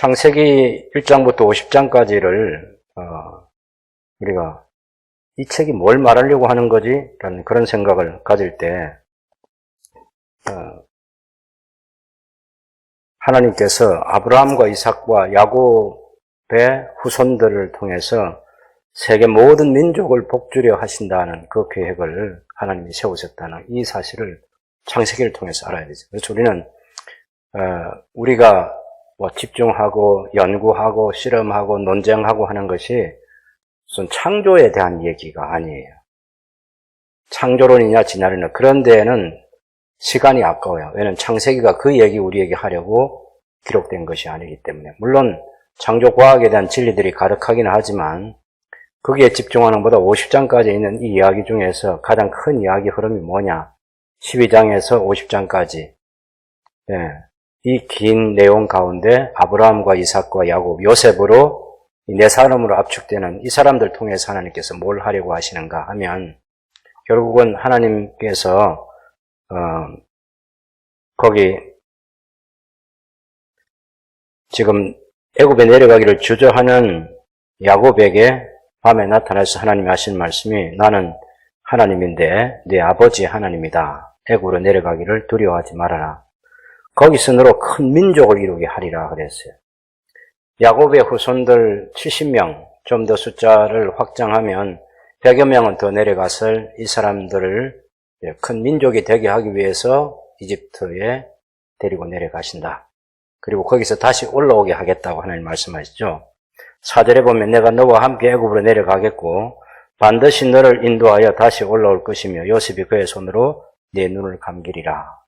창세기 1장부터 50장까지를 우리가 이 책이 뭘 말하려고 하는 거지? 라는 그런 생각을 가질 때 하나님께서 아브라함과 이삭과 야곱의 후손들을 통해서 세계 모든 민족을 복주려 하신다는 그 계획을 하나님이 세우셨다는 이 사실을 창세기를 통해서 알아야 되죠. 그래서 우리는 우리가 집중하고 연구하고 실험하고 논쟁하고 하는 것이 무슨 창조에 대한 얘기가 아니에요. 창조론이냐 진화론이냐 그런 데에는 시간이 아까워요. 왜냐하면 창세기가 그 얘기 우리에게 하려고 기록된 것이 아니기 때문에. 물론 창조과학에 대한 진리들이 가득하기는 하지만 거기에 집중하는 것보다 50장까지 있는 이 이야기 중에서 가장 큰 이야기 흐름이 뭐냐? 12장에서 50장까지 이 긴 내용 가운데 아브라함과 이삭과 야곱, 요셉으로 네 사람으로 압축되는 이 사람들 통해서 하나님께서 뭘 하려고 하시는가 하면 결국은 하나님께서 거기 지금 애굽에 내려가기를 주저하는 야곱에게 밤에 나타나서 하나님이 하신 말씀이 나는 하나님인데 네 아버지 하나님이다. 애굽으로 내려가기를 두려워하지 말아라. 거기서 너로 큰 민족을 이루게 하리라 그랬어요. 야곱의 후손들 70명, 좀 더 숫자를 확장하면 100여 명은 더 내려가서 이 사람들을 큰 민족이 되게 하기 위해서 이집트에 데리고 내려가신다. 그리고 거기서 다시 올라오게 하겠다고 하나님 말씀하시죠. 4절에 보면 내가 너와 함께 애굽으로 내려가겠고 반드시 너를 인도하여 다시 올라올 것이며 요셉이 그의 손으로 네 눈을 감기리라.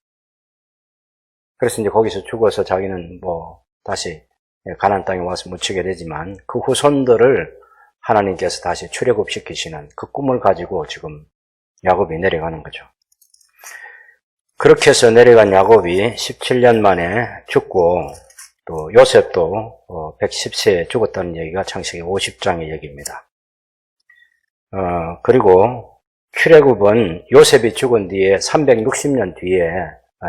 그래서 이제 거기서 죽어서 자기는 다시 가나안 땅에 와서 묻히게 되지만 그 후손들을 하나님께서 다시 출애굽시키시는 그 꿈을 가지고 지금 야곱이 내려가는 거죠. 그렇게 해서 내려간 야곱이 17년 만에 죽고 또 요셉도 110세에 죽었다는 얘기가 창세기 50장의 얘기입니다. 그리고 출애굽은 요셉이 죽은 뒤에 360년 뒤에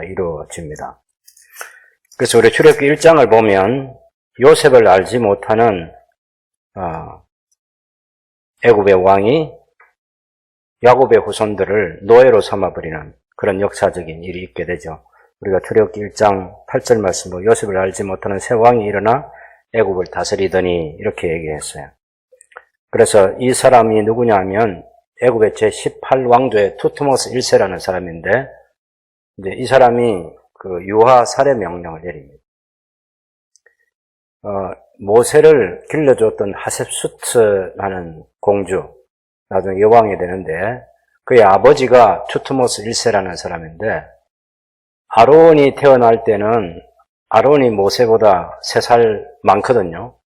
이루어집니다. 그래서 우리 출애굽기 1장을 보면 요셉을 알지 못하는 애굽의 왕이 야곱의 후손들을 노예로 삼아버리는 그런 역사적인 일이 있게 되죠. 우리가 출애굽기 1장 8절 말씀으로 요셉을 알지 못하는 새 왕이 일어나 애굽을 다스리더니 이렇게 얘기했어요. 그래서 이 사람이 누구냐면 애굽의 제18왕조의 투트모스 1세라는 사람인데 이제 이 사람이 그 유아 살해 명령을 내립니다. 모세를 길러줬던 하셉수트라는 공주, 나중에 여왕이 되는데 그의 아버지가 투트모스 1세라는 사람인데 아론이 태어날 때는 아론이 모세보다 3살 많거든요.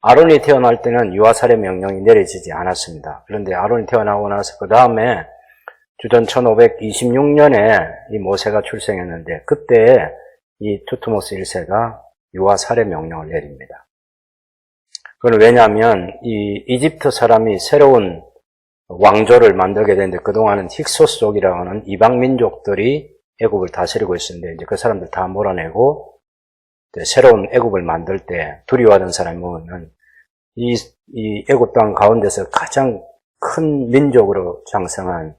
아론이 태어날 때는 유아 살해 명령이 내려지지 않았습니다. 그런데 아론이 태어나고 나서 그 다음에 주전 1526년에 이 모세가 출생했는데 그때 이 투트모스 1세가 유아 살해 명령을 내립니다. 그건 왜냐하면 이 이집트 사람이 새로운 왕조를 만들게 되는데 그동안은 힉소스족이라고 하는 이방 민족들이 애굽을 다스리고 있었는데 이제 그 사람들 다 몰아내고 새로운 애굽을 만들 때 두려워하던 사람이 뭐냐면 이 애굽 땅 가운데서 가장 큰 민족으로 장성한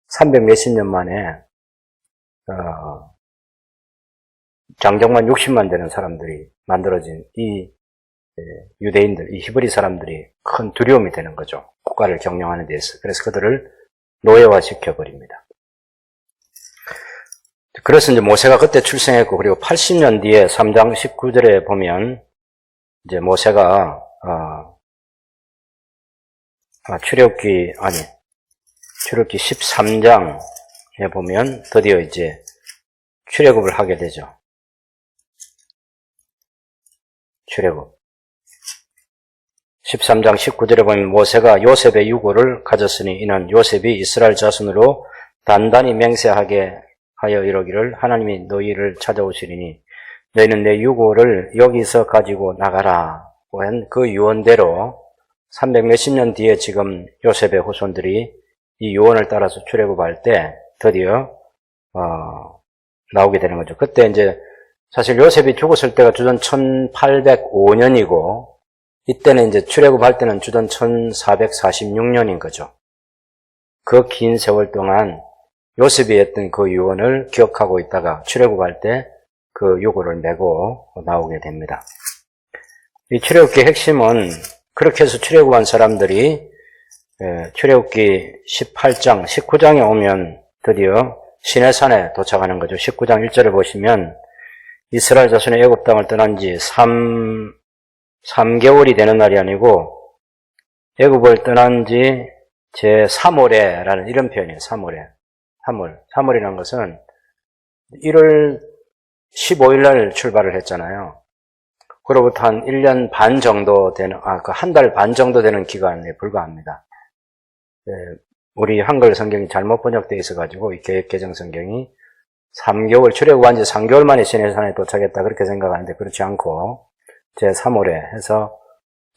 300 몇십 년 만에 장정만 60만 되는 사람들이 만들어진 이 유대인들, 이 히브리 사람들이 큰 두려움이 되는 거죠. 국가를 경영하는 데서. 그래서 그들을 노예화시켜버립니다. 그래서 이제 모세가 그때 출생했고, 그리고 80년 뒤에 3장 19절에 보면, 이제 모세가, 출애굽기 13장에 보면 드디어 이제 출애굽을 하게 되죠. 출애굽. 13장 19절에 보면 모세가 요셉의 유고를 가졌으니 이는 요셉이 이스라엘 자손으로 단단히 맹세하게 하여 이러기를 하나님이 너희를 찾아오시리니 너희는 내 유고를 여기서 가지고 나가라 한 그 유언대로 300 몇십 년 뒤에 지금 요셉의 후손들이 이 유언을 따라서 출애굽할 때 드디어 나오게 되는 거죠. 그때 이제 사실 요셉이 죽었을 때가 주전 1805년이고, 이때는 이제 출애굽할 때는 주전 1446년인 거죠. 그 긴 세월 동안 요셉이 했던 그 유언을 기억하고 있다가 출애굽할 때 그 요구를 메고 나오게 됩니다. 이 출애굽기의 핵심은 그렇게 해서 출애굽한 사람들이 출애굽기 18장, 19장에 오면 드디어 시내산에 도착하는 거죠. 19장 1절을 보시면 이스라엘 자손의 애굽 땅을 떠난 지 3개월이 되는 날이 아니고 애굽을 떠난 지 제3월에라는 이런 표현이에요. 3월에. 3월이라는 것은 1월 15일 날 출발을 했잖아요. 그로부터 한 1년 반 정도 되는, 한 달 반 정도 되는 기간에 불과합니다. 우리 한글 성경이 잘못 번역되어 있어가지고, 이 개역 개정 성경이 3개월, 출애굽한 지 3개월 만에 시내산에 도착했다, 그렇게 생각하는데, 그렇지 않고, 제3월에 해서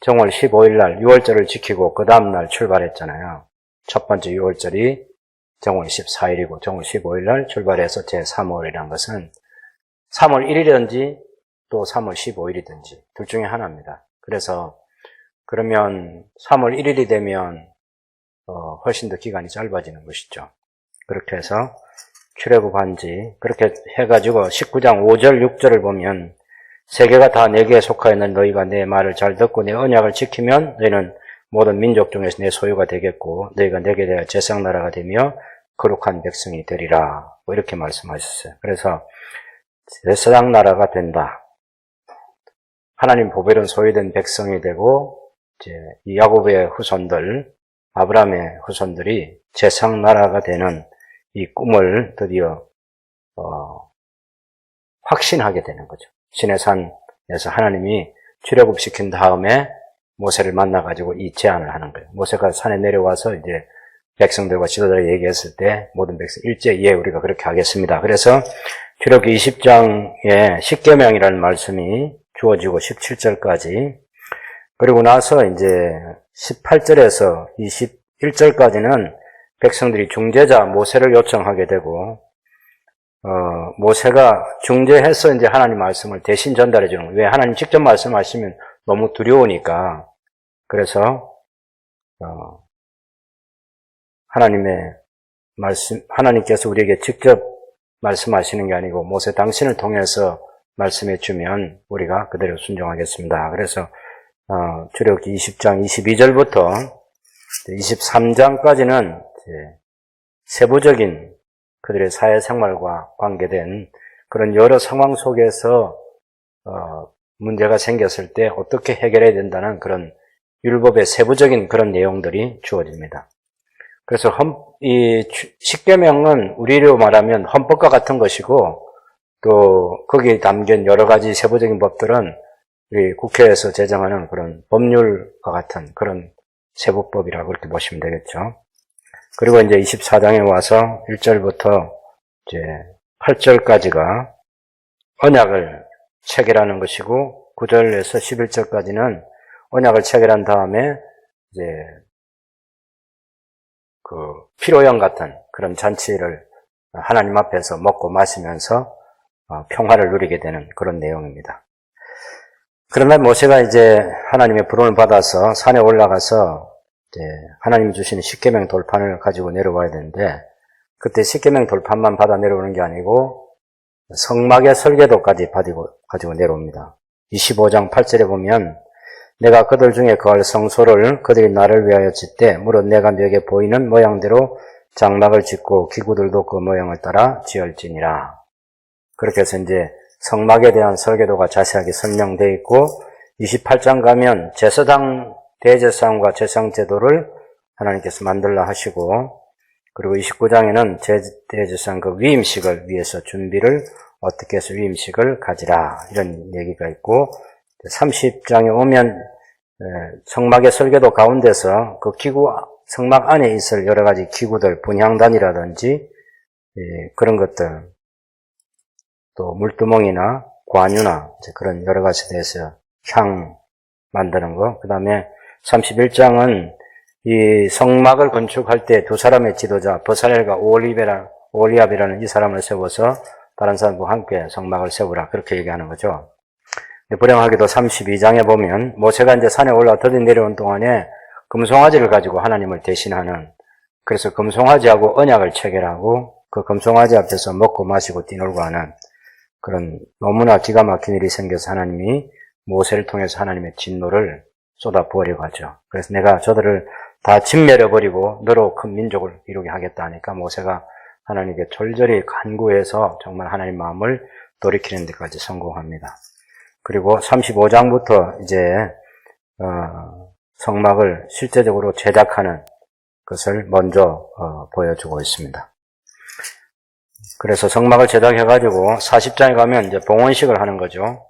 정월 15일 날 6월절을 지키고, 그 다음날 출발했잖아요. 첫 번째 6월절이 정월 14일이고, 정월 15일 날 출발해서 제3월이라는 것은 3월 1일이든지 또 3월 15일이든지 둘 중에 하나입니다. 그래서 그러면 3월 1일이 되면 훨씬 더 기간이 짧아지는 것이죠. 그렇게 해서 출애굽한 지 그렇게 해가지고 19장 5절 6절을 보면 세계가 다 내게 속하였는 너희가 내 말을 잘 듣고 내 언약을 지키면 너희는 모든 민족 중에서 내 소유가 되겠고 너희가 내게 대하여 제상나라가 되며 거룩한 백성이 되리라. 뭐 이렇게 말씀하셨어요. 그래서 제사장 나라가 된다. 하나님 보배론 소유된 백성이 되고 이제 이 야곱의 후손들, 아브라함의 후손들이 제사장 나라가 되는 이 꿈을 드디어 확신하게 되는 거죠. 시내산에서 하나님이 출애굽시킨 다음에 모세를 만나가지고 이 제안을 하는 거예요. 모세가 산에 내려와서 이제 백성들과 지도자를 얘기했을 때 모든 백성 일제히 예, 우리가 그렇게 하겠습니다. 그래서 출애굽기 20장에 십계명이라는 말씀이 주어지고 17절까지 그리고 나서 이제 18절에서 21절까지는 백성들이 중재자 모세를 요청하게 되고 모세가 중재해서 이제 하나님 말씀을 대신 전달해 주는 거예요. 왜 하나님 직접 말씀하시면 너무 두려우니까 그래서 하나님의 말씀 하나님께서 우리에게 직접 말씀하시는 게 아니고 모세 당신을 통해서 말씀해 주면 우리가 그대로 순종하겠습니다. 그래서 출애굽기 20장 22절부터 23장까지는 세부적인 그들의 사회생활과 관계된 그런 여러 상황 속에서 문제가 생겼을 때 어떻게 해결해야 된다는 그런 율법의 세부적인 그런 내용들이 주어집니다. 그래서 이 십계명은 우리로 말하면 헌법과 같은 것이고 또 거기에 담긴 여러 가지 세부적인 법들은 우리 국회에서 제정하는 그런 법률과 같은 그런 세부법이라고 그렇게 보시면 되겠죠. 그리고 이제 24장에 와서 1절부터 이제 8절까지가 언약을 체결하는 것이고 9절에서 11절까지는 언약을 체결한 다음에 이제 그 피로연 같은 그런 잔치를 하나님 앞에서 먹고 마시면서 평화를 누리게 되는 그런 내용입니다. 그러나 모세가 이제 하나님의 부름을 받아서 산에 올라가서 이제 하나님이 주시는 십계명 돌판을 가지고 내려와야 되는데 그때 십계명 돌판만 받아 내려오는 게 아니고 성막의 설계도까지 가지고 내려옵니다. 25장 8절에 보면 내가 그들 중에 거할 성소를 그들이 나를 위하여 짓되 무릇 내가 너에게 보이는 모양대로 장막을 짓고 기구들도 그 모양을 따라 지을지니라. 그렇게 해서 이제 성막에 대한 설계도가 자세하게 설명되어 있고 28장 가면 제사장 대제사장과 제사장제도를 하나님께서 만들라 하시고 그리고 29장에는 대제사장 그 위임식을 위해서 준비를 어떻게 해서 위임식을 가지라 이런 얘기가 있고 30장에 오면 성막의 설계도 가운데서 그 기구 성막 안에 있을 여러 가지 기구들 분향단이라든지 그런 것들 또 물두멍이나 관유나 그런 여러 가지에 대해서 향 만드는 거. 그 다음에 31장은 이 성막을 건축할 때 두 사람의 지도자 버살엘과 오홀리압이라는 이 사람을 세워서 다른 사람과 함께 성막을 세우라. 그렇게 얘기하는 거죠. 불행하게도 32장에 보면 모세가 이제 산에 올라 더디 내려온 동안에 금송아지를 가지고 하나님을 대신하는, 그래서 금송아지하고 언약을 체결하고 그 금송아지 앞에서 먹고 마시고 뛰놀고 하는 그런 너무나 기가 막힌 일이 생겨서 하나님이 모세를 통해서 하나님의 진노를 쏟아 부으려고 하죠. 그래서 내가 저들을 다 진멸해버리고 너로 큰 민족을 이루게 하겠다 하니까 모세가 하나님께 절절히 간구해서 정말 하나님 마음을 돌이키는 데까지 성공합니다. 그리고 35장부터 이제 성막을 실제적으로 제작하는 것을 먼저 보여주고 있습니다. 그래서 성막을 제작해가지고 40장에 가면 이제 봉헌식을 하는 거죠.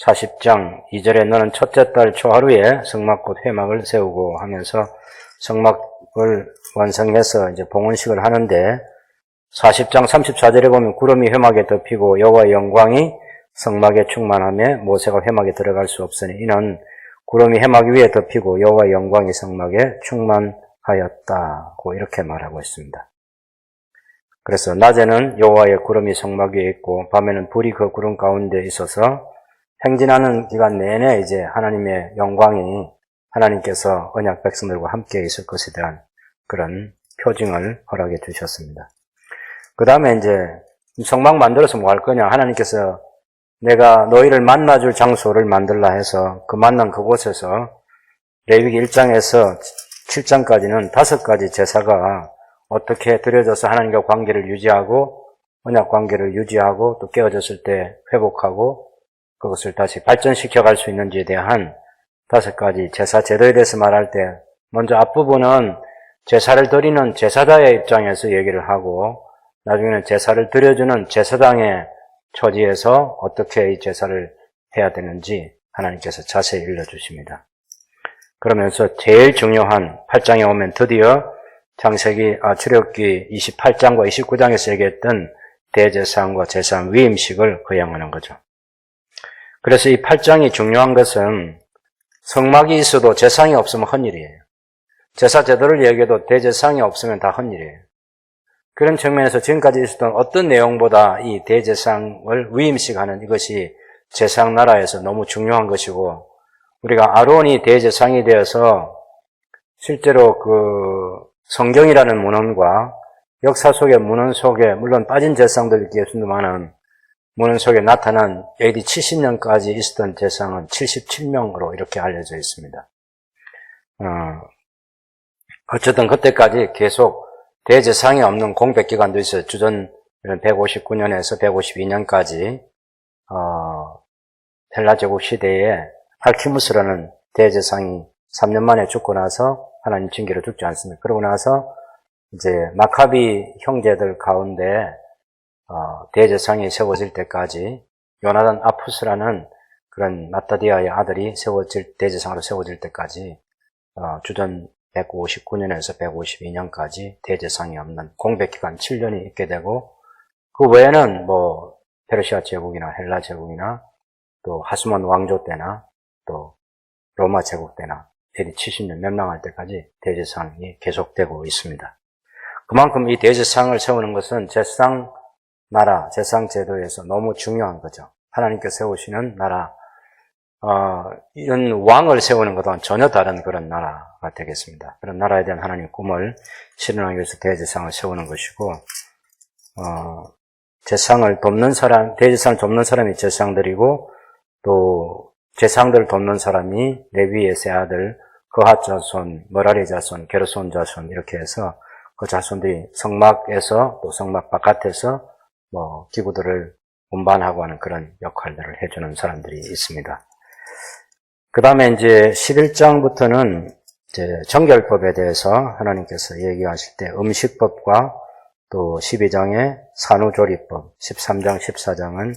40장 2절에 너는 첫째 달 초하루에 성막곧 회막을 세우고 하면서 성막을 완성해서 이제 봉헌식을 하는데, 40장 34절에 보면 구름이 회막에 덮이고 여호와의 영광이 성막에 충만하며 모세가 회막에 들어갈 수 없으니 이는 구름이 회막 위에 덮이고 여호와의 영광이 성막에 충만하였다고 이렇게 말하고 있습니다. 그래서 낮에는 여호와의 구름이 성막 위에 있고 밤에는 불이 그 구름 가운데 있어서 행진하는 기간 내내 이제 하나님의 영광이, 하나님께서 언약 백성들과 함께 있을 것에 대한 그런 표징을 허락해 주셨습니다. 그 다음에 이제 성막 만들어서 뭐 할 거냐, 하나님께서 내가 너희를 만나줄 장소를 만들라 해서 그 만난 그곳에서 레위기 1장에서 7장까지는 5가지 제사가 어떻게 드려져서 하나님과 관계를 유지하고 언약 관계를 유지하고 또 깨어졌을 때 회복하고 그것을 다시 발전시켜 갈 수 있는지에 대한 5가지 제사 제도에 대해서 말할 때, 먼저 앞부분은 제사를 드리는 제사자의 입장에서 얘기를 하고, 나중에는 제사를 드려주는 제사장의 처지에서 어떻게 이 제사를 해야 되는지 하나님께서 자세히 일러주십니다. 그러면서 제일 중요한 8장에 오면 드디어 출애굽기 28장과 29장에서 얘기했던 대제사장과 제사장 위임식을 거행하는 거죠. 그래서 이 8장이 중요한 것은 성막이 있어도 제사장이 없으면 헛일이에요. 제사 제도를 얘기해도 대제사장이 없으면 다 헛일이에요. 그런 측면에서 지금까지 있었던 어떤 내용보다 이 대제사장을 위임식하는 이것이 제사장 나라에서 너무 중요한 것이고, 우리가 아론이 대제사장이 되어서 실제로 그 성경이라는 문헌과 역사 속의 문헌 속에 물론 빠진 제사장들이 계시지만은 문헌 속에 나타난 AD 70년까지 있었던 제사장은 77명으로 이렇게 알려져 있습니다. 어쨌든 그때까지 계속 대제사장이 없는 공백 기간도 있어요. 주전 159년에서 152년까지 헬라 제국 시대에 알키무스라는 대제사장이 3년 만에 죽고 나서 하나님 징계로 죽지 않습니다. 그러고 나서 이제 마카비 형제들 가운데 대제사장이 세워질 때까지 요나단 아푸스라는 그런 마따디아의 아들이 대제사장으로 세워질 때까지 주전 159년에서 152년까지 대제사장이 없는 공백기간 7년이 있게 되고, 그 외에는 뭐 페르시아 제국이나 헬라 제국이나 또 하스몬 왕조 때나 또 로마 제국 때나 AD 70년 멸망할 때까지 대제사장이 계속되고 있습니다. 그만큼 이 대제사장을 세우는 것은 제사장 나라, 제사장 제도에서 너무 중요한 거죠. 하나님께 세우시는 나라, 이런 왕을 세우는 것과는 전혀 다른 그런 나라가 되겠습니다. 그런 나라에 대한 하나님의 꿈을 실현하기 위해서 대제사장을 세우는 것이고, 제사장을 돕는 사람, 대제사장을 돕는 사람이 제사장들이고, 또 제사장들을 돕는 사람이 레위의 세 아들, 거핫 자손, 머라리 자손, 게르손 자손 이렇게 해서 그 자손들이 성막에서 또 성막 바깥에서 뭐 기구들을 운반하고 하는 그런 역할들을 해주는 사람들이 있습니다. 그 다음에 이제 11장부터는 이제 정결법에 대해서 하나님께서 얘기하실 때 음식법과 또 12장의 산후조리법, 13장, 14장은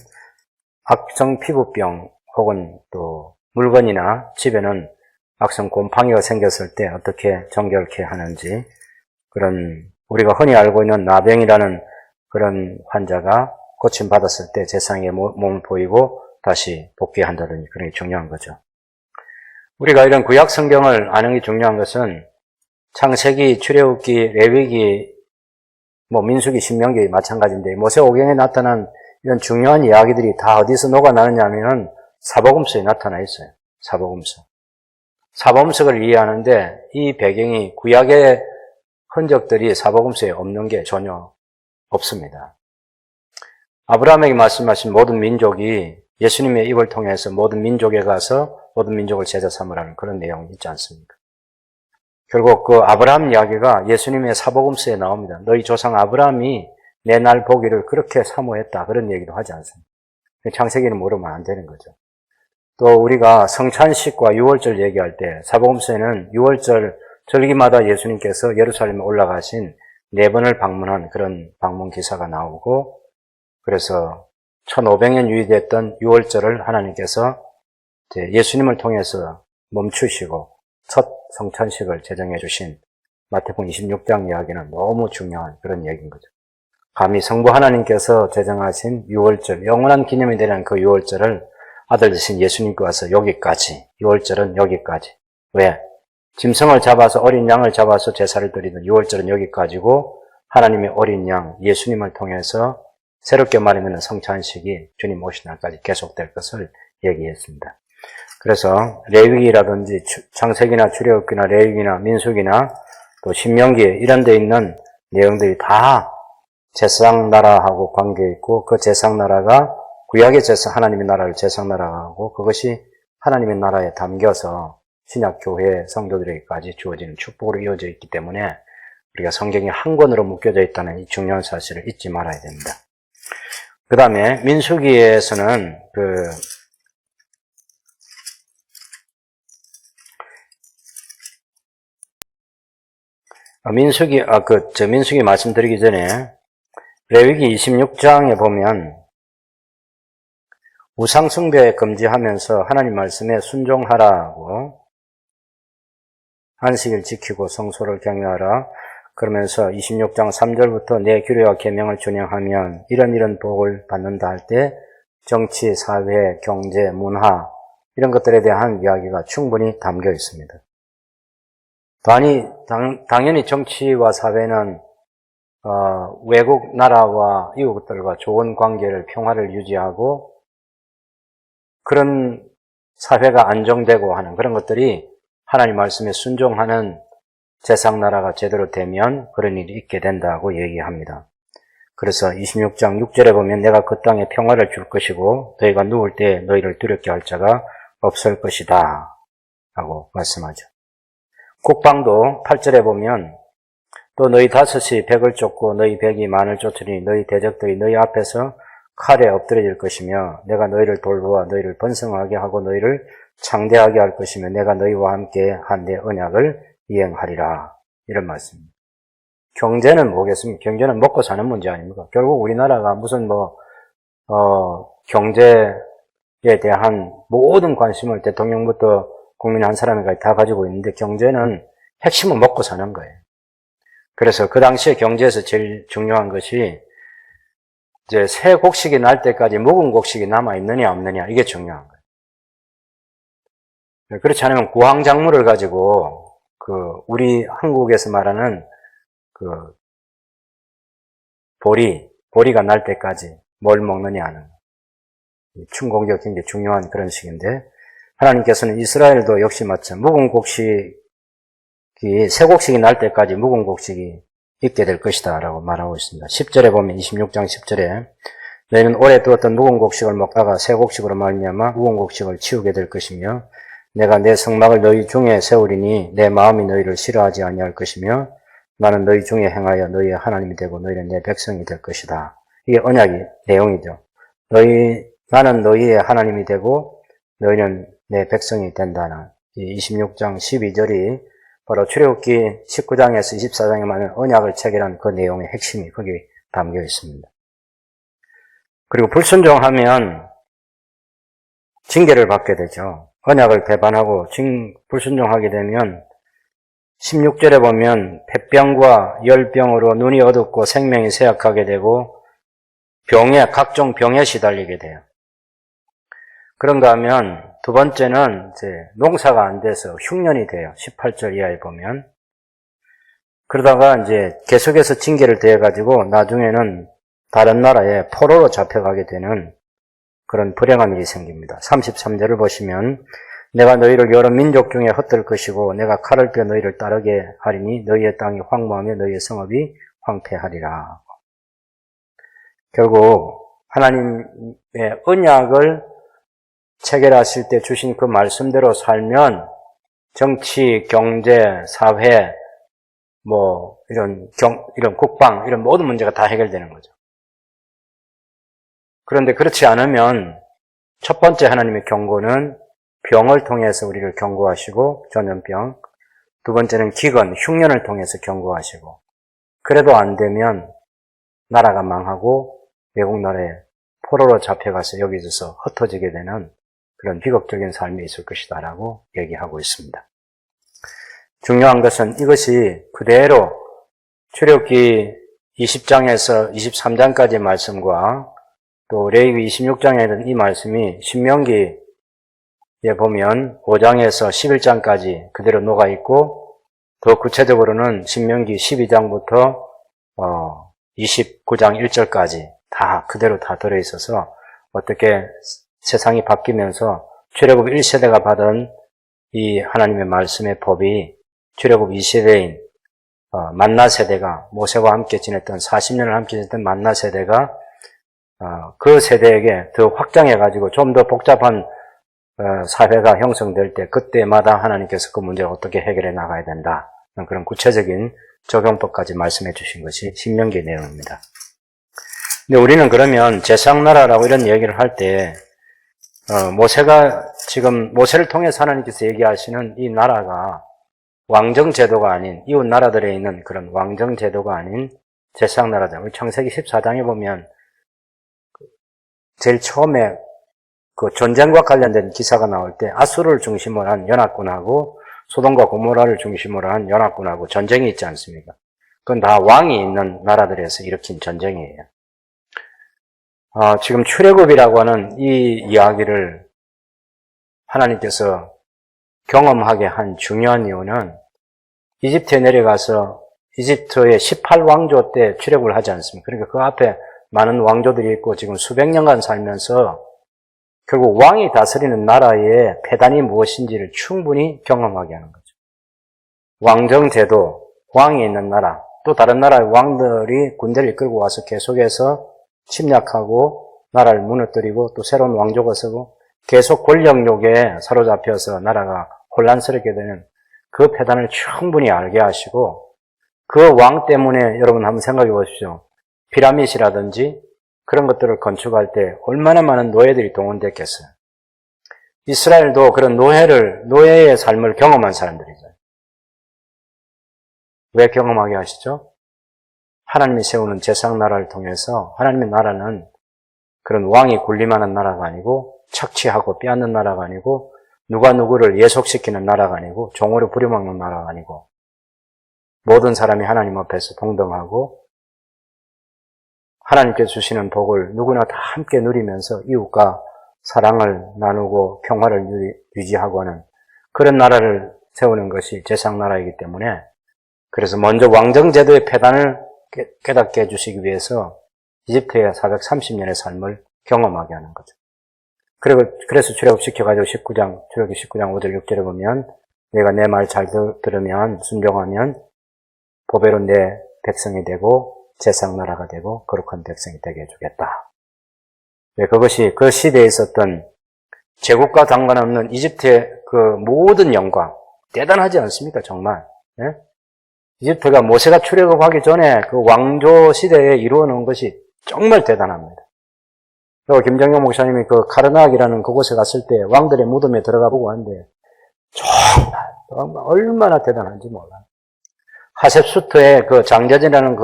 악성 피부병 혹은 또 물건이나 집에는 악성 곰팡이가 생겼을 때 어떻게 정결케 하는지, 그런 우리가 흔히 알고 있는 나병이라는 그런 환자가 고침받았을 때 제사장의 몸을 보이고 다시 복귀한다든지 그런 게 중요한 거죠. 우리가 이런 구약 성경을 아는 게 중요한 것은 창세기, 출애굽기, 레위기, 민수기, 신명기 마찬가지인데 모세오경에 나타난 이런 중요한 이야기들이 다 어디서 녹아나느냐 하면 사복음서에 나타나 있어요. 사복음서. 사복음서를 이해하는데 이 배경이 구약의 흔적들이 사복음서에 없는 게 전혀 없습니다. 아브라함에게 말씀하신 모든 민족이 예수님의 입을 통해서 모든 민족에 가서 모든 민족을 제자 삼으라는 그런 내용이 있지 않습니까? 결국 그 아브라함 이야기가 예수님의 사복음서에 나옵니다. 너희 조상 아브라함이 내 날 보기를 그렇게 사모했다. 그런 얘기도 하지 않습니다. 창세기는 모르면 안 되는 거죠. 또 우리가 성찬식과 유월절 얘기할 때 사복음서에는 유월절 절기마다 예수님께서 예루살렘에 올라가신 4번을 방문한 그런 방문 기사가 나오고, 그래서 1500년 유지됐던 유월절을 하나님께서 예수님을 통해서 멈추시고 첫 성찬식을 제정해 주신 마태복음 26장 이야기는 너무 중요한 그런 얘기인 거죠. 감히 성부 하나님께서 제정하신 유월절, 영원한 기념이 되는 그 유월절을 아들 되신 예수님께 와서 여기까지, 유월절은 여기까지. 왜? 짐승을 잡아서 어린 양을 잡아서 제사를 드리는 유월절은 여기까지고, 하나님의 어린 양 예수님을 통해서 새롭게 마련되는 성찬식이 주님 오신 날까지 계속될 것을 얘기했습니다. 그래서 레위기라든지 창세기나 출애굽기나 레위기나 민수기나 또 신명기에 이런 데 있는 내용들이 다 제사장나라하고 관계있고, 그 제사장나라가 구약의 제사, 하나님의 나라를 제사장나라하고 그것이 하나님의 나라에 담겨서 신약교회 성도들에게까지 주어지는 축복으로 이어져 있기 때문에 우리가 성경이 한 권으로 묶여져 있다는 이 중요한 사실을 잊지 말아야 됩니다. 그 다음에 민수기에서는 민수기 말씀드리기 전에 레위기 26장에 보면 우상숭배 금지하면서 하나님 말씀에 순종하라고, 안식일 지키고 성소를 경외하라 그러면서 26장 3절부터 내 규례와 계명을 준행하면 이런 복을 받는다 할 때 정치, 사회, 경제, 문화 이런 것들에 대한 이야기가 충분히 담겨 있습니다. 당연히 정치와 사회는 외국 나라와 이웃들과 좋은 관계를, 평화를 유지하고 그런 사회가 안정되고 하는 그런 것들이 하나님 말씀에 순종하는 세상나라가 제대로 되면 그런 일이 있게 된다고 얘기합니다. 그래서 26장 6절에 보면 내가 그 땅에 평화를 줄 것이고 너희가 누울 때 너희를 두렵게 할 자가 없을 것이다 라고 말씀하죠. 국방도 8절에 보면 또 너희 다섯이 백을 쫓고 너희 백이 만을 쫓으니 너희 대적들이 너희 앞에서 칼에 엎드려질 것이며 내가 너희를 돌보아 너희를 번성하게 하고 너희를 창대하게 할 것이며 내가 너희와 함께 한 내 언약을 이행하리라. 이런 말씀입니다. 경제는 뭐겠습니까? 경제는 먹고 사는 문제 아닙니까? 결국 우리나라가 무슨 경제에 대한 모든 관심을 대통령부터 국민 한 사람에까지 다 가지고 있는데 경제는 핵심은 먹고 사는 거예요. 그래서 그 당시에 경제에서 제일 중요한 것이 이제 새 곡식이 날 때까지 묵은 곡식이 남아있느냐 없느냐 이게 중요한 거예요. 그렇지 않으면 구황작물을 가지고 우리 한국에서 말하는 보리가 날 때까지 뭘 먹느냐 하는 춘공격 굉장히 중요한 그런 식인데 하나님께서는 이스라엘도 역시 마찬가지 묵은 곡식이 새 곡식이 날 때까지 묵은 곡식이 있게 될 것이다 라고 말하고 있습니다. 10절에 보면 26장 10절에 너희는 오래 두었던 묵은 곡식을 먹다가 새 곡식으로 말미암아 묵은 곡식을 치우게 될 것이며 내가 내 성막을 너희 중에 세우리니 내 마음이 너희를 싫어하지 아니할 것이며 나는 너희 중에 행하여 너희의 하나님이 되고 너희는 내 백성이 될 것이다. 이게 언약의 내용이죠. 나는 너희의 하나님이 되고 너희는 내 백성이 된다는 이 26장 12절이 바로 출애굽기 19장에서 24장에 말하는 언약을 체결한 그 내용의 핵심이 거기 담겨 있습니다. 그리고 불순종하면 징계를 받게 되죠. 언약을 배반하고 불순종하게 되면 16절에 보면 폐병과 열병으로 눈이 어둡고 생명이 쇠약하게 되고 각종 병에 시달리게 돼요. 그런가 하면 두 번째는 이제 농사가 안 돼서 흉년이 돼요. 18절 이하에 보면. 그러다가 이제 계속해서 징계를 대해가지고 나중에는 다른 나라에 포로로 잡혀가게 되는 그런 불행한 일이 생깁니다. 33절을 보시면 내가 너희를 여러 민족 중에 흩을 것이고 내가 칼을 빼 너희를 따르게 하리니 너희의 땅이 황무하며 너희의 성읍이 황폐하리라. 결국 하나님의 언약을 체결하실 때 주신 그 말씀대로 살면 정치, 경제, 사회, 이런 국방, 이런 모든 문제가 다 해결되는 거죠. 그런데 그렇지 않으면 첫 번째 하나님의 경고는 병을 통해서 우리를 경고하시고 전염병, 두 번째는 기근, 흉년을 통해서 경고하시고 그래도 안 되면 나라가 망하고 외국 나라에 포로로 잡혀가서 여기저기서 흩어지게 되는 그런 비극적인 삶이 있을 것이다라고 얘기하고 있습니다. 중요한 것은 이것이 그대로 출애굽기 20장에서 23장까지의 말씀과 또 레위기 26장에 있는 이 말씀이 신명기에 보면 5장에서 11장까지 그대로 녹아있고 더 구체적으로는 신명기 12장부터 29장 1절까지 다 그대로 다 들어있어서 어떻게 세상이 바뀌면서 출애굽 1세대가 받은 이 하나님의 말씀의 법이 출애굽 2세대인 만나 세대가 모세와 함께 지냈던 40년을 함께 지냈던 만나 세대가 그 세대에게 더 확장해가지고 좀 더 복잡한 사회가 형성될 때 그때마다 하나님께서 그 문제를 어떻게 해결해 나가야 된다. 그런 구체적인 적용법까지 말씀해 주신 것이 신명기의 내용입니다. 근데 우리는 그러면 제사장나라라고 이런 얘기를 할 때 모세가 지금 모세를 통해서 하나님께서 얘기하시는 이 나라가 왕정제도가 아닌 이웃 나라들에 있는 그런 왕정제도가 아닌 제사장나라다. 우리 창세기 14장에 보면 제일 처음에 그 전쟁과 관련된 기사가 나올 때 아수르를 중심으로 한 연합군하고 소돔과 고모라를 중심으로 한 연합군하고 전쟁이 있지 않습니까? 그건 다 왕이 있는 나라들에서 일으킨 전쟁이에요. 지금 출애굽이라고 하는 이 이야기를 하나님께서 경험하게 한 중요한 이유는 이집트에 내려가서 이집트의 18왕조 때 출애굽을 하지 않습니까? 그러니까 그 앞에 많은 왕조들이 있고 지금 수백 년간 살면서 결국 왕이 다스리는 나라의 폐단이 무엇인지를 충분히 경험하게 하는 거죠. 왕정제도, 왕이 있는 나라, 또 다른 나라의 왕들이 군대를 이끌고 와서 계속해서 침략하고 나라를 무너뜨리고 또 새로운 왕조가 서고 계속 권력욕에 사로잡혀서 나라가 혼란스럽게 되는 그 폐단을 충분히 알게 하시고 그 왕 때문에 여러분 한번 생각해 보십시오. 피라밋이라든지 그런 것들을 건축할 때 얼마나 많은 노예들이 동원됐겠어요. 이스라엘도 그런 노예의 삶을 경험한 사람들이죠. 왜 경험하게 하시죠? 하나님이 세우는 제사장나라를 통해서 하나님의 나라는 그런 왕이 군림하는 나라가 아니고 착취하고 빼앗는 나라가 아니고 누가 누구를 예속시키는 나라가 아니고 종으로 부려먹는 나라가 아니고 모든 사람이 하나님 앞에서 동등하고 하나님께서 주시는 복을 누구나 다 함께 누리면서 이웃과 사랑을 나누고 평화를 유지하고 하는 그런 나라를 세우는 것이 제사장나라이기 때문에 그래서 먼저 왕정제도의 폐단을 깨닫게 해주시기 위해서 이집트의 430년의 삶을 경험하게 하는 거죠. 그래서 출애굽시켜가지고 출애굽기 19장 5절 6절에 보면 내가 내 말 잘 들으면 순종하면 보배로 내 백성이 되고 제사장나라가 되고 거룩한 백성이 되게 해주겠다. 그것이 그 시대에 있었던 제국과 상관없는 이집트의 그 모든 영광 대단하지 않습니까? 정말. 예? 이집트가 모세가 출애굽하기 전에 그 왕조 시대에 이루어 놓은 것이 정말 대단합니다. 그리고 김정용 목사님이 그 카르나크라는 그곳에 갔을 때 왕들의 무덤에 들어가 보고 하는데 정말 얼마나 대단한지 몰라요. 하셉수트의 그 장자진이라는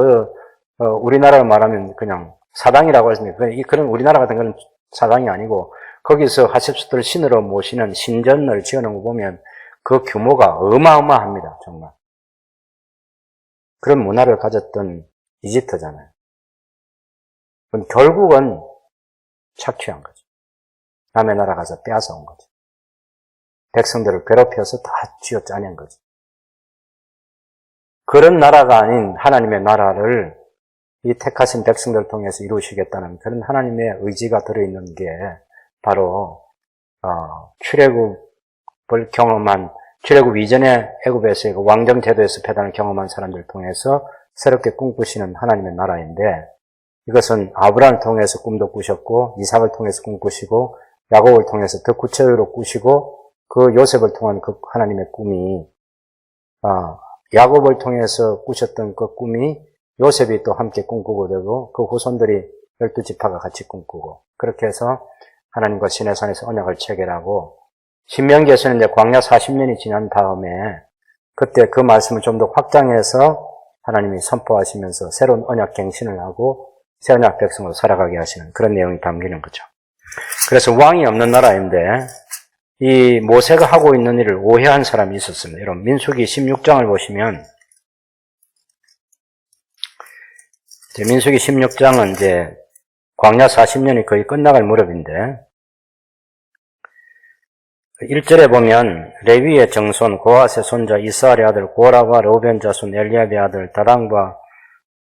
우리나라로 말하면 그냥 사당이라고 했습니다. 그런 우리나라 같은 건 사당이 아니고 거기서 하셉수트를 신으로 모시는 신전을 지어놓은 거 보면 그 규모가 어마어마합니다. 정말. 그런 문화를 가졌던 이집트잖아요. 결국은 착취한 거죠. 남의 나라 가서 빼앗아온 거죠. 백성들을 괴롭혀서 다 쥐어짜낸 거죠. 그런 나라가 아닌 하나님의 나라를 이 택하신 백성들을 통해서 이루시겠다는 그런 하나님의 의지가 들어있는 게 바로 출애굽을 경험한 출애굽 이전에 애굽에서의 그 왕정 제도에서 패단을 경험한 사람들을 통해서 새롭게 꿈꾸시는 하나님의 나라인데 이것은 아브라함을 통해서 꿈도 꾸셨고 이삭을 통해서 꿈꾸시고 야곱을 통해서 더 구체적으로 꾸시고 그 요셉을 통한 그 하나님의 꿈이 야곱을 통해서 꾸셨던 그 꿈이 요셉이 또 함께 꿈꾸고 되고 그 후손들이 12지파가 같이 꿈꾸고 그렇게 해서 하나님과 시내산에서 언약을 체결하고 신명기에서는 이제 광야 40년이 지난 다음에 그때 그 말씀을 좀 더 확장해서 하나님이 선포하시면서 새로운 언약 갱신을 하고 새 언약 백성으로 살아가게 하시는 그런 내용이 담기는 거죠. 그래서 왕이 없는 나라인데 이 모세가 하고 있는 일을 오해한 사람이 있었습니다. 여러분 민수기 16장을 보시면 민수기 16장은 이제 광야 40년이 거의 끝나갈 무렵인데 1절에 보면 레위의 정손 고핫의 손자 이스라엘의 아들 고라와 르우벤 자손 엘리압의 아들 다단과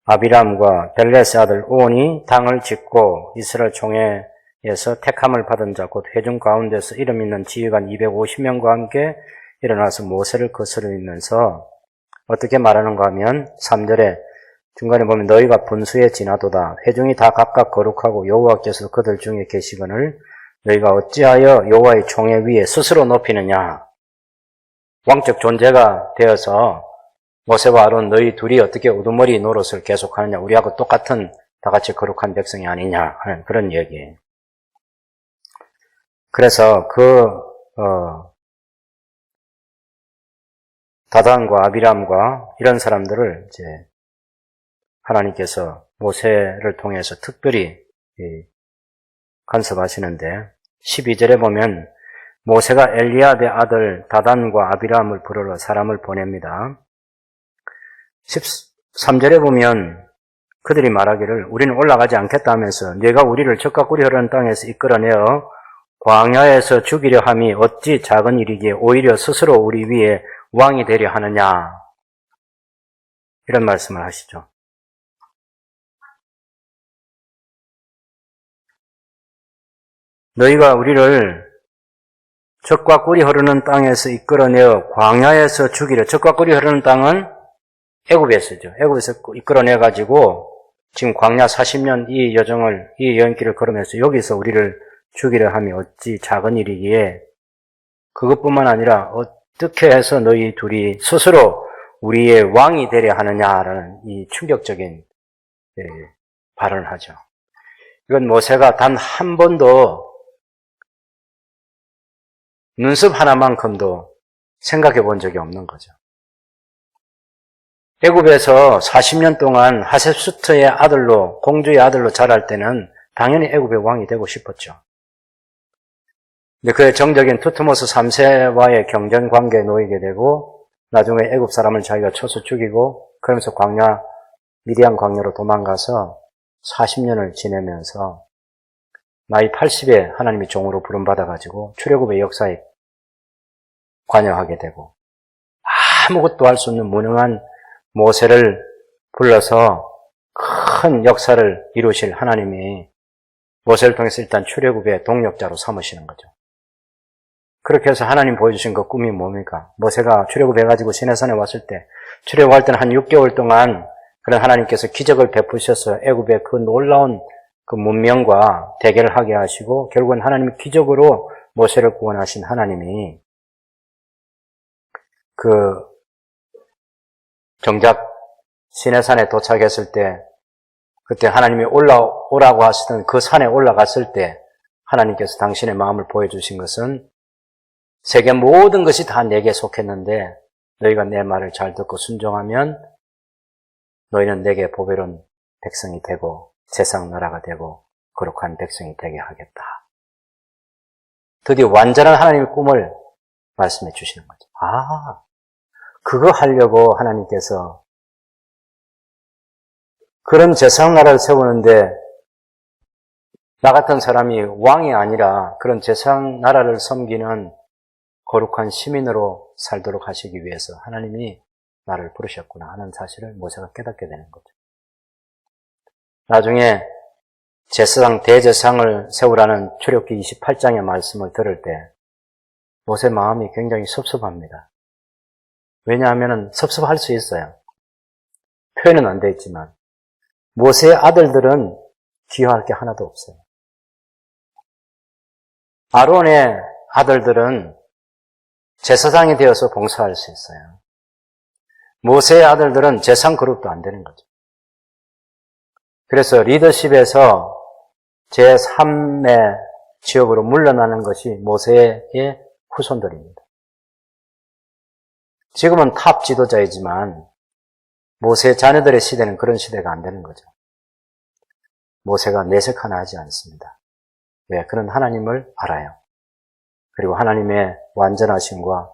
아비람과 벨렛의 아들 우온이 당을 짓고 이스라엘 총회에서 택함을 받은 자 곧 회중 가운데서 이름 있는 지휘관 250명과 함께 일어나서 모세를 거스르면서 어떻게 말하는가 하면 3절에 중간에 보면 너희가 분수에 지나도다. 회중이 다 각각 거룩하고 여호와께서 그들 중에 계시거늘 너희가 어찌하여 여호와의 총회 위에 스스로 높이느냐. 왕적 존재가 되어서 모세와 아론 너희 둘이 어떻게 우두머리 노릇을 계속하느냐. 우리하고 똑같은 다같이 거룩한 백성이 아니냐 하는 그런 얘기예요. 그래서 다단과 아비람과 이런 사람들을 이제 하나님께서 모세를 통해서 특별히 간섭하시는데 12절에 보면 모세가 엘리압의 아들 다단과 아비람을 부르러 사람을 보냅니다. 13절에 보면 그들이 말하기를 우리는 올라가지 않겠다 하면서 네가 우리를 적과 꿀이 흐르는 땅에서 이끌어내어 광야에서 죽이려 함이 어찌 작은 일이기에 오히려 스스로 우리 위에 왕이 되려 하느냐 이런 말씀을 하시죠. 너희가 우리를 젖과 꿀이 흐르는 땅에서 이끌어내어 광야에서 죽이려. 젖과 꿀이 흐르는 땅은 애굽에서죠. 애굽에서 이끌어내가지고 지금 광야 40년 이 여행길을 걸으면서 여기서 우리를 죽이려 함이 어찌 작은 일이기에 그것뿐만 아니라 어떻게 해서 너희 둘이 스스로 우리의 왕이 되려 하느냐라는 이 충격적인 발언을 하죠. 이건 모세가 단 한 번도 눈썹 하나만큼도 생각해 본 적이 없는 거죠. 애굽에서 40년 동안 하셉수트의 아들로, 공주의 아들로 자랄 때는 당연히 애굽의 왕이 되고 싶었죠. 근데 그의 정적인 투트모스 3세와의 경전 관계에 놓이게 되고 나중에 애굽 사람을 자기가 쳐서 죽이고 그러면서 미디안 광야로 도망가서 40년을 지내면서 나이 80에 하나님이 종으로 부름받아가지고 출애굽의 역사에 관여하게 되고 아무것도 할 수 없는 무능한 모세를 불러서 큰 역사를 이루실 하나님이 모세를 통해서 일단 출애굽의 동력자로 삼으시는 거죠. 그렇게 해서 하나님 보여주신 그 꿈이 뭡니까? 모세가 출애굽해가지고 시내산에 왔을 때 출애굽할 때는 한 6개월 동안 그런 하나님께서 기적을 베푸셔서 애굽의 그 놀라운 그 문명과 대결을 하게 하시고 결국은 하나님이 기적으로 모세를 구원하신 하나님이 정작 시내산에 도착했을 때 그때 하나님이 올라오라고 하시던 그 산에 올라갔을 때 하나님께서 당신의 마음을 보여주신 것은 세계 모든 것이 다 내게 속했는데 너희가 내 말을 잘 듣고 순종하면 너희는 내게 보배로운 백성이 되고 세상 나라가 되고 거룩한 백성이 되게 하겠다. 드디어 완전한 하나님의 꿈을 말씀해 주시는 거죠. 그거 하려고 하나님께서 그런 세상 나라를 세우는데 나 같은 사람이 왕이 아니라 그런 세상 나라를 섬기는 거룩한 시민으로 살도록 하시기 위해서 하나님이 나를 부르셨구나 하는 사실을 모세가 깨닫게 되는 거죠. 나중에 제사장, 대제사장을 세우라는 출애굽기 28장의 말씀을 들을 때 모세 마음이 굉장히 섭섭합니다. 왜냐하면 섭섭할 수 있어요. 표현은 안 돼 있지만 모세의 아들들은 귀화할 게 하나도 없어요. 아론의 아들들은 제사장이 되어서 봉사할 수 있어요. 모세의 아들들은 제사장 그룹도 안 되는 거죠. 그래서 리더십에서 제3의 지역으로 물러나는 것이 모세의 후손들입니다. 지금은 탑 지도자이지만 모세의 자녀들의 시대는 그런 시대가 안 되는 거죠. 모세가 내색 하나 하지 않습니다. 왜? 그는 하나님을 알아요. 그리고 하나님의 완전하심과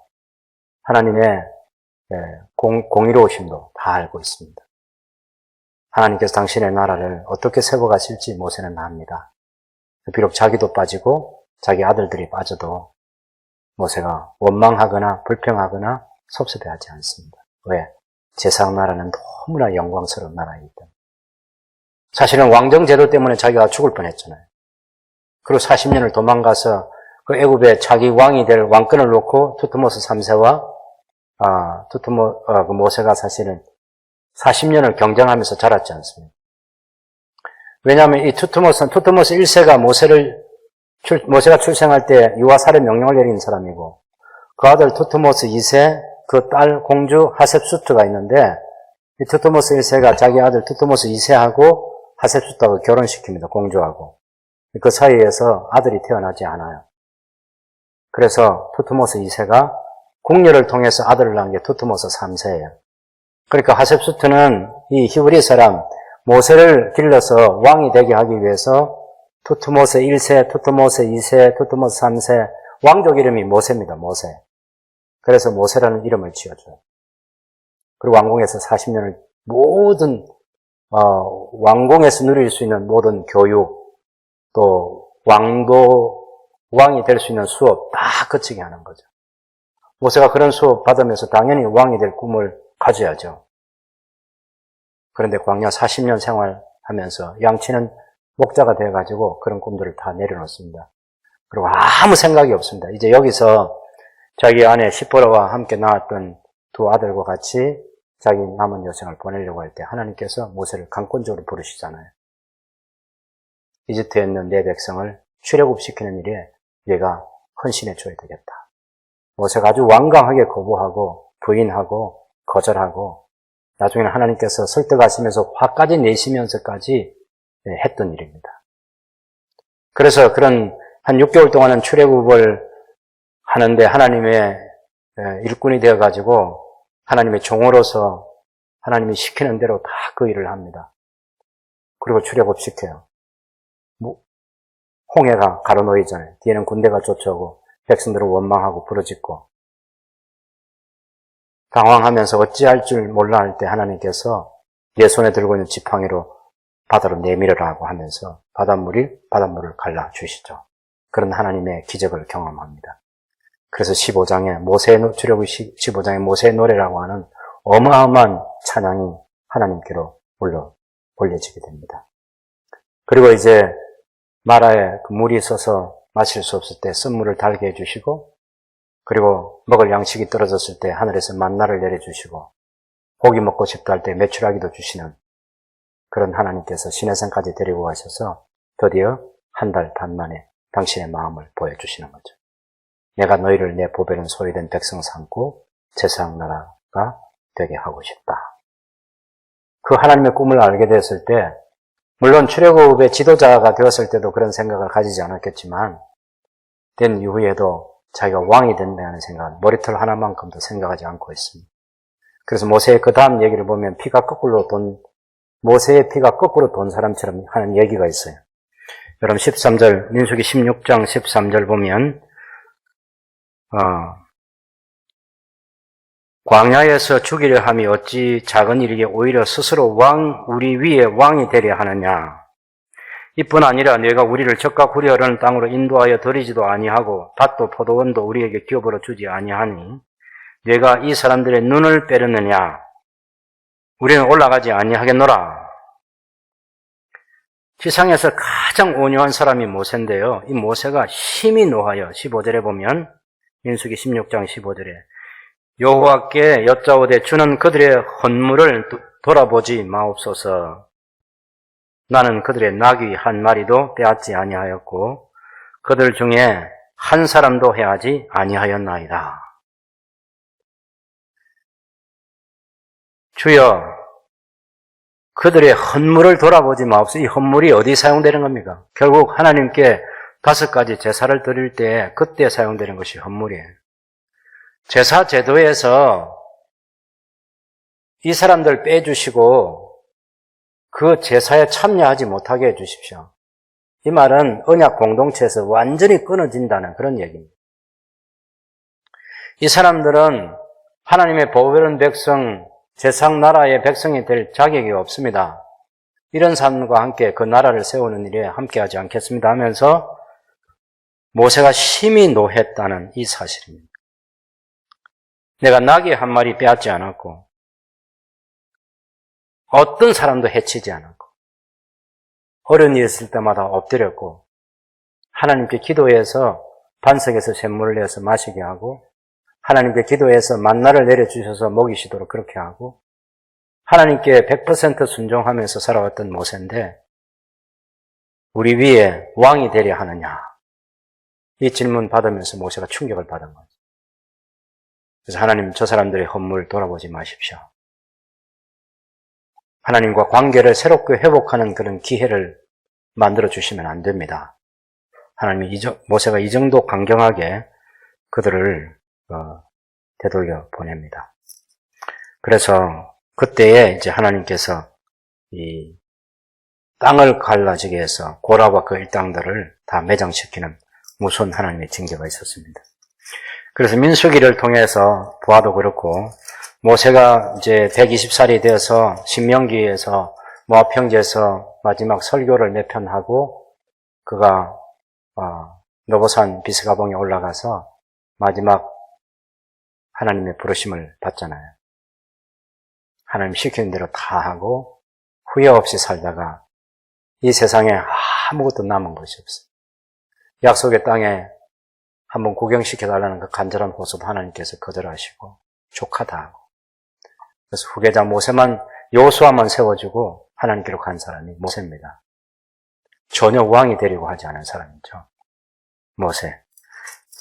하나님의 공의로우심도 다 알고 있습니다. 하나님께서 당신의 나라를 어떻게 세워가실지 모세는 압니다. 비록 자기도 빠지고 자기 아들들이 빠져도 모세가 원망하거나 불평하거나 섭섭해하지 않습니다. 왜? 제사장 나라는 너무나 영광스러운 나라이기 때문에. 사실은 왕정제도 때문에 자기가 죽을 뻔했잖아요. 그리고 40년을 도망가서 그 애굽에 자기 왕이 될 왕권을 놓고 투트모스 3세와 그 모세가 사실은 40년을 경쟁하면서 자랐지 않습니까? 왜냐하면 이 투트모스 1세가 모세가 출생할 때 유아살해 명령을 내린 사람이고 그 아들 투트모스 2세, 그 딸 공주 하셉수트가 있는데 이 투트모스 1세가 자기 아들 투트모스 2세하고 하셉수트하고 결혼시킵니다. 공주하고. 그 사이에서 아들이 태어나지 않아요. 그래서 투트모스 2세가 궁녀를 통해서 아들을 낳은 게 투트모스 3세예요. 그러니까 하셉수트는 이 히브리 사람 모세를 길러서 왕이 되게 하기 위해서 투트모스 1세, 투트모스 2세, 투트모스 3세 왕족 이름이 모세입니다. 모세. 그래서 모세라는 이름을 지어줘요. 그리고 왕궁에서 40년을 모든 왕궁에서 누릴 수 있는 모든 교육 또 왕이 될 수 있는 수업 다 거치게 하는 거죠. 모세가 그런 수업 받으면서 당연히 왕이 될 꿈을 가져야죠. 그런데 광야 40년 생활하면서 양치는 목자가 되어가지고 그런 꿈들을 다 내려놓습니다. 그리고 아무 생각이 없습니다. 이제 여기서 자기 아내 시보라와 함께 낳았던 두 아들과 같이 자기 남은 여생을 보내려고 할 때 하나님께서 모세를 강권적으로 부르시잖아요. 이집트에 있는 내 백성을 출애굽시키는 일에 얘가 헌신해 줘야 되겠다. 모세가 아주 완강하게 거부하고 부인하고 거절하고 나중에는 하나님께서 설득하시면서 화까지 내시면서까지 했던 일입니다. 그래서 그런 한 6개월 동안은 출애굽을 하는데 하나님의 일꾼이 되어가지고 하나님의 종으로서 하나님이 시키는 대로 다 그 일을 합니다. 그리고 출애굽시켜요. 홍해가 가로놓이잖아요. 뒤에는 군대가 쫓아오고 백성들은 원망하고 부르짖고 당황하면서 어찌할 줄 몰라 할 때 하나님께서 내 손에 들고 있는 지팡이로 바다로 내밀으라고 하면서 바닷물을 갈라주시죠. 그런 하나님의 기적을 경험합니다. 그래서 15장의 출애굽기 15장의 모세의 노래라고 하는 어마어마한 찬양이 하나님께로 올려지게 됩니다. 그리고 이제 마라에 물이 있어서 마실 수 없을 때 쓴물을 달게 해주시고 그리고 먹을 양식이 떨어졌을 때 하늘에서 만나를 내려주시고 고기 먹고 싶다 할 때 메추라기도 주시는 그런 하나님께서 시내산까지 데리고 가셔서 드디어 한 달 반 만에 당신의 마음을 보여주시는 거죠. 내가 너희를 내 보배는 소유된 백성 삼고 제사장 나라가 되게 하고 싶다. 그 하나님의 꿈을 알게 됐을 때 물론 출애굽의 지도자가 되었을 때도 그런 생각을 가지지 않았겠지만 된 이후에도 자기가 왕이 된다는 생각, 머리털 하나만큼도 생각하지 않고 있습니다. 그래서 모세의 그 다음 얘기를 보면 모세의 피가 거꾸로 돈 사람처럼 하는 얘기가 있어요. 여러분 13절, 민수기 16장 13절 보면 광야에서 죽이려 함이 어찌 작은 일이게 오히려 스스로 우리 위에 왕이 되려 하느냐. 이뿐 아니라 내가 우리를 적과 구리 흐르는 땅으로 인도하여 들이지도 아니하고 밭도 포도원도 우리에게 기업으로 주지 아니하니 내가 이 사람들의 눈을 빼렸느냐. 우리는 올라가지 아니하겠노라. 지상에서 가장 온유한 사람이 모세인데요. 이 모세가 심히 노하여 15절에 보면 민수기 16장 15절에 여호와께 여짜오되 주는 그들의 헌물을 돌아보지 마옵소서. 나는 그들의 나귀 한 마리도 빼앗지 아니하였고 그들 중에 한 사람도 해하지 아니하였나이다. 주여, 그들의 헌물을 돌아보지 마옵소서. 이 헌물이 어디 사용되는 겁니까? 결국 하나님께 5가지 제사를 드릴 때 그때 사용되는 것이 헌물이에요. 제사 제도에서 이 사람들 빼주시고 그 제사에 참여하지 못하게 해주십시오. 이 말은 언약 공동체에서 완전히 끊어진다는 그런 얘기입니다. 이 사람들은 하나님의 보배로운 백성, 세상 나라의 백성이 될 자격이 없습니다. 이런 사람과 함께 그 나라를 세우는 일에 함께하지 않겠습니다 하면서 모세가 심히 노했다는 이 사실입니다. 내가 나귀 한 마리 빼앗지 않았고 어떤 사람도 해치지 않았고 어려운 일이 있을 때마다 엎드렸고 하나님께 기도해서 반석에서 샘물을 내어서 마시게 하고 하나님께 기도해서 만나를 내려주셔서 먹이시도록 그렇게 하고 하나님께 100% 순종하면서 살아왔던 모세인데 우리 위에 왕이 되려 하느냐? 이 질문 받으면서 모세가 충격을 받은 거죠. 그래서 하나님 저 사람들의 헌물 돌아보지 마십시오. 하나님과 관계를 새롭게 회복하는 그런 기회를 만들어 주시면 안 됩니다. 하나님이 모세가 이 정도 강경하게 그들을 되돌려 보냅니다. 그래서 그때에 이제 하나님께서 이 땅을 갈라지게 해서 고라와 그 일당들을 다 매장시키는 무서운 하나님의 징계가 있었습니다. 그래서 민수기를 통해서 보아도 그렇고 모세가 이제 120살이 되어서 신명기에서 모압 평지에서 마지막 설교를 몇 편 하고 그가 노보산 비스가봉에 올라가서 마지막 하나님의 부르심을 받잖아요. 하나님 시키는 대로 다 하고 후회 없이 살다가 이 세상에 아무것도 남은 것이 없어요. 약속의 땅에 한번 구경시켜달라는 그 간절한 호소도 하나님께서 거절하시고 족하다 하고 그래서 후계자 모세만 여호수아만 세워주고 하나님께로 간 사람이 모세입니다. 전혀 왕이 되려고 하지 않은 사람이죠. 모세.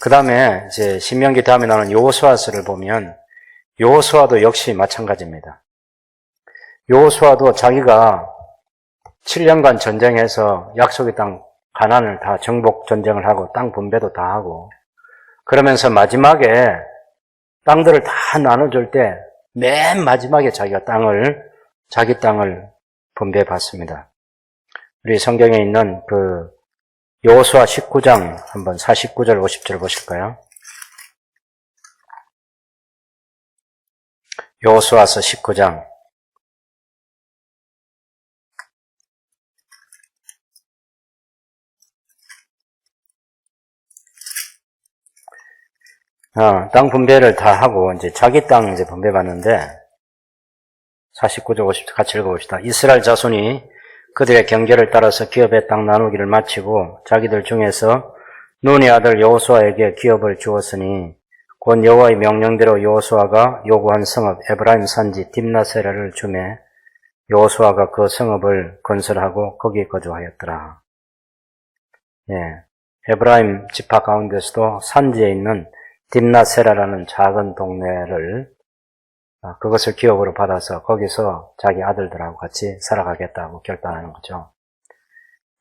그 다음에 이제 신명기 다음에 나오는 여호수아서를 보면 여호수아도 역시 마찬가지입니다. 여호수아도 자기가 7년간 전쟁해서 약속의 땅 가나안을 다 정복 전쟁을 하고 땅 분배도 다 하고 그러면서 마지막에 땅들을 다 나눠줄 때 맨 마지막에 자기 땅을 분배받습니다. 우리 성경에 있는 그 여호수아 19장 한번 49절 50절 보실까요? 여호수아서 19장 땅 분배를 다 하고, 이제 자기 땅 이제 분배받는데, 49절 50절 같이 읽어봅시다. 이스라엘 자손이 그들의 경계를 따라서 기업의 땅 나누기를 마치고, 자기들 중에서 눈의 아들 여호수아에게 기업을 주었으니, 곧 여호와의 명령대로 여호수아가 요구한 성읍 에브라임 산지 딥나세라를 주매, 여호수아가 그 성읍을 건설하고 거기에 거주하였더라. 에브라임 지파 가운데서도 산지에 있는 딥나세라라는 작은 동네를 그것을 기업으로 받아서 거기서 자기 아들들하고 같이 살아가겠다고 결단하는 거죠.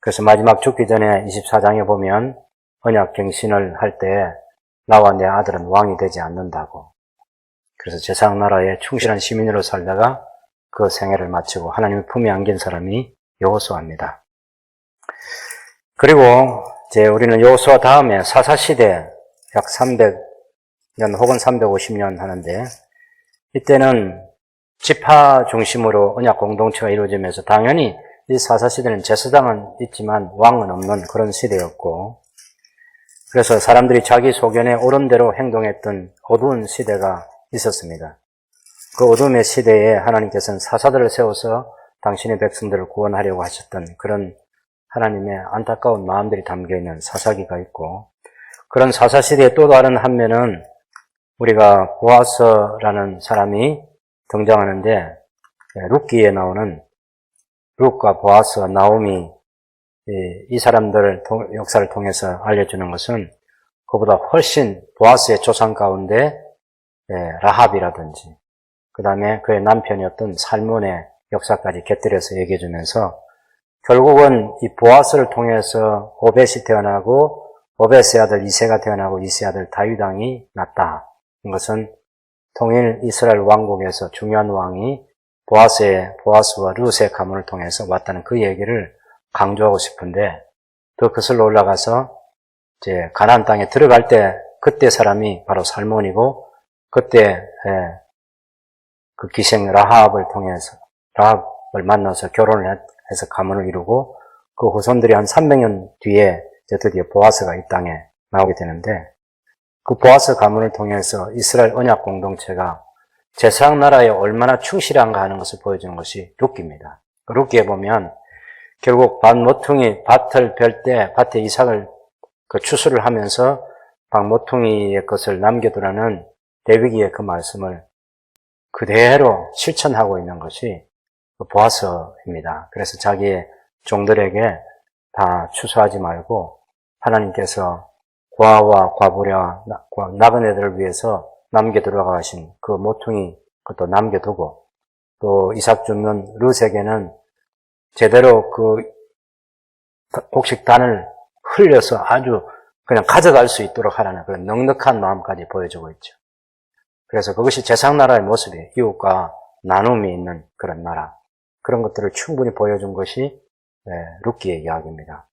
그래서 마지막 죽기 전에 24장에 보면 언약 갱신을 할 때 나와 내 아들은 왕이 되지 않는다고. 그래서 제사장 나라에 충실한 시민으로 살다가 그 생애를 마치고 하나님의 품에 안긴 사람이 여호수아입니다. 그리고 이제 우리는 여호수아 다음에 사사시대 약 300년 혹은 350년 하는데 이때는 지파 중심으로 언약 공동체가 이루어지면서 당연히 이 사사시대는 제사장은 있지만 왕은 없는 그런 시대였고 그래서 사람들이 자기 소견에 옳은 대로 행동했던 어두운 시대가 있었습니다. 그 어둠의 시대에 하나님께서는 사사들을 세워서 당신의 백성들을 구원하려고 하셨던 그런 하나님의 안타까운 마음들이 담겨있는 사사기가 있고, 그런 사사시대의 또 다른 한 면은 우리가 보아스라는 사람이 등장하는데, 룻기에 나오는 룻과 보아스, 나오미, 이 사람들 역사를 통해서 알려주는 것은 그보다 훨씬 보아스의 조상 가운데 라합이라든지 그 다음에 그의 남편이었던 살몬의 역사까지 곁들여서 얘기해주면서 결국은 이 보아스를 통해서 오벳이 태어나고 오벳의 아들 이새가 태어나고 이새의 아들 다윗 왕이 났다. 이것은 통일 이스라엘 왕국에서 중요한 왕이 보아스와 룻의 가문을 통해서 왔다는 그 얘기를 강조하고 싶은데 더 거슬러 올라가서 이제 가나안 땅에 들어갈 때 그때 사람이 바로 살몬이고 그때 그 기생 라합을 통해서 라합을 만나서 결혼을 해서 가문을 이루고 그 후손들이 한 300년 뒤에 이제 드디어 보아스가 이 땅에 나오게 되는데 그 보아스 가문을 통해서 이스라엘 언약 공동체가 제사장 나라에 얼마나 충실한가 하는 것을 보여주는 것이 룻기입니다. 룻기에 보면 결국 밭모퉁이 밭을 벨 때 밭에 이삭을 추수를 하면서 밭모퉁이의 것을 남겨두라는 레위기의 그 말씀을 그대로 실천하고 있는 것이 보아스입니다. 그래서 자기의 종들에게 다 추수하지 말고 하나님께서 고아와 과부랴 나그네들을 위해서 남겨두라고 하신 그 모퉁이 그것도 남겨두고 또 이삭 줍는 룻에게는 제대로 그 곡식단을 흘려서 아주 그냥 가져갈 수 있도록 하라는 그런 넉넉한 마음까지 보여주고 있죠. 그래서 그것이 제사장나라의 모습이에요. 이웃과 나눔이 있는 그런 나라. 그런 것들을 충분히 보여준 것이 룻기의 이야기입니다.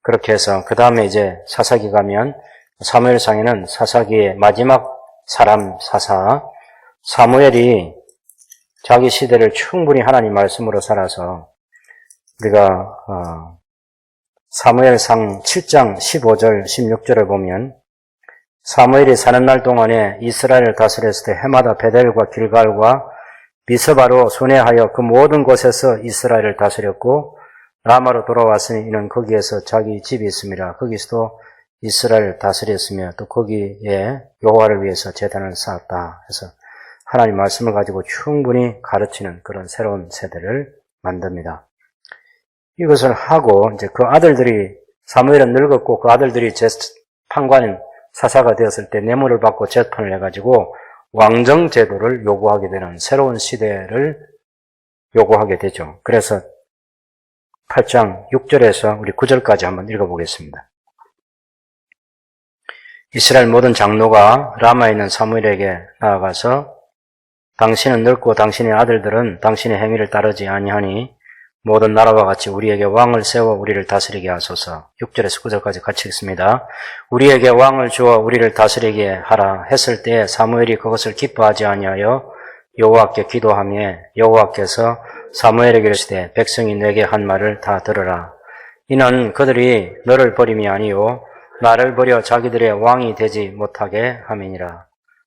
그렇게 해서 그 다음에 이제 사사기 가면 사무엘상에는 사사기의 마지막 사람 사사 사무엘이 자기 시대를 충분히 하나님 말씀으로 살아서 우리가 사무엘상 7장 15절 16절을 보면 사무엘이 사는 날 동안에 이스라엘을 다스렸을 때 해마다 베델과 길갈과 미스바로 순회하여 그 모든 곳에서 이스라엘을 다스렸고 라마로 돌아왔으니 이는 거기에서 자기 집이 있음이라. 거기서도 이스라엘을 다스렸으며 또 거기에 여호와를 위해서 제단을 쌓았다. 그래서 하나님 말씀을 가지고 충분히 가르치는 그런 새로운 세대를 만듭니다. 이것을 하고 이제 그 아들들이 사무엘은 늙었고 그 아들들이 판관 사사가 되었을 때 뇌물을 받고 재판을 해가지고 왕정 제도를 요구하게 되는 새로운 시대를 요구하게 되죠. 그래서 8장 6절에서 우리 9절까지 한번 읽어보겠습니다. 이스라엘 모든 장로가 라마에 있는 사무엘에게 나아가서 당신은 늙고 당신의 아들들은 당신의 행위를 따르지 아니하니 모든 나라와 같이 우리에게 왕을 세워 우리를 다스리게 하소서. 6절에서 9절까지 같이 읽습니다. 우리에게 왕을 주어 우리를 다스리게 하라 했을 때 사무엘이 그것을 기뻐하지 아니하여 여호와께 기도하며 여호와께서 사무엘에게 이르시되 백성이 내게 한 말을 다 들으라. 이는 그들이 너를 버림이 아니요 나를 버려 자기들의 왕이 되지 못하게 함이니라.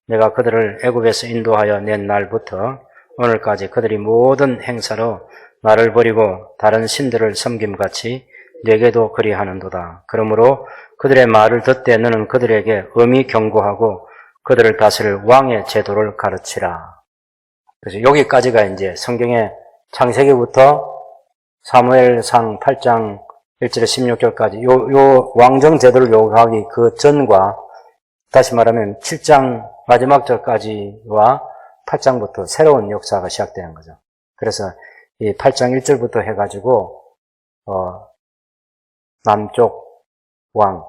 내가 그들을 애굽에서 인도하여 낸 날부터 오늘까지 그들이 모든 행사로 나를 버리고 다른 신들을 섬김같이 내게도 그리하는도다. 그러므로 그들의 말을 듣되 너는 그들에게 엄히 경고하고 그들을 다스릴 왕의 제도를 가르치라. 그래서 여기까지가 이제 성경의 창세기부터 사무엘상 8장 1절에서 16절까지 요 왕정 제도를 요구하기 그 전과 다시 말하면 7장 마지막 절까지와 8장부터 새로운 역사가 시작되는 거죠. 그래서 이 8장 1절부터 해가지고 남쪽 왕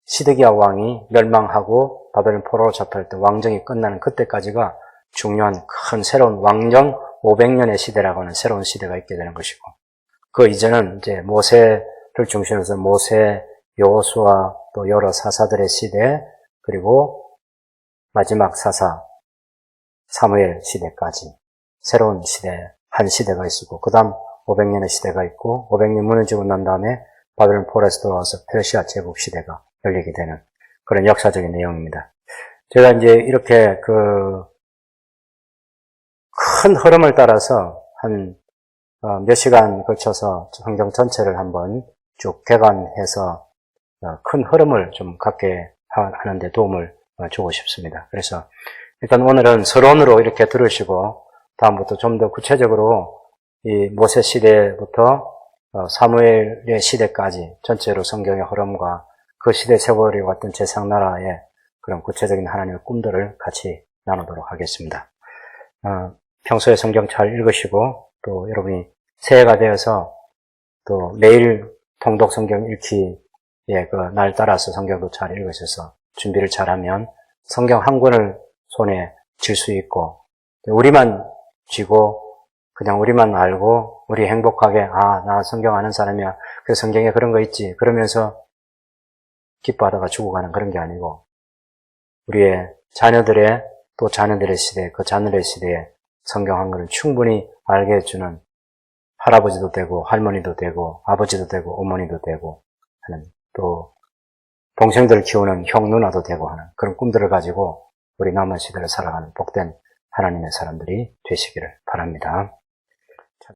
시드기야 왕이 멸망하고 바벨론 포로로 잡힐 때 왕정이 끝나는 그때까지가 중요한 큰 새로운 왕정 500년의 시대라고 하는 새로운 시대가 있게 되는 것이고 그 이전은 이제 모세를 중심으로 해서 모세, 여호수아 또 여러 사사들의 시대 그리고 마지막 사사 사무엘 시대까지 새로운 시대 한 시대가 있었고 그 다음 500년의 시대가 있고 500년 무너지고 난 다음에 바벨론 포로에서 돌아와서 페르시아 제국 시대가 열리게 되는 그런 역사적인 내용입니다. 제가 이제 이렇게 큰 흐름을 따라서 한 몇 시간 걸쳐서 성경 전체를 한번 쭉 개관해서 큰 흐름을 좀 갖게 하는데 도움을 주고 싶습니다. 그래서 일단 오늘은 서론으로 이렇게 들으시고 다음부터 좀 더 구체적으로 이 모세 시대부터 사무엘의 시대까지 전체로 성경의 흐름과 그 시대 세월이 왔던 제상나라의 그런 구체적인 하나님의 꿈들을 같이 나누도록 하겠습니다. 평소에 성경 잘 읽으시고 또 여러분이 새해가 되어서 또 매일 통독 성경 읽기에 그 날 따라서 성경도 잘 읽으셔서 준비를 잘하면 성경 한 권을 손에 쥘 수 있고 우리만 쥐고 그냥 우리만 알고 우리 행복하게 나 성경 아는 사람이야. 그 성경에 그런 거 있지. 그러면서 기뻐하다가 죽어가는 그런 게 아니고 우리의 자녀들의 또 자녀들의 시대, 그 자녀들의 시대에 성경 한 권을 충분히 알게 해주는 할아버지도 되고 할머니도 되고 아버지도 되고 어머니도 되고 하는 또 동생들을 키우는 형 누나도 되고 하는 그런 꿈들을 가지고 우리 남은 시대를 살아가는 복된 하나님의 사람들이 되시기를 바랍니다.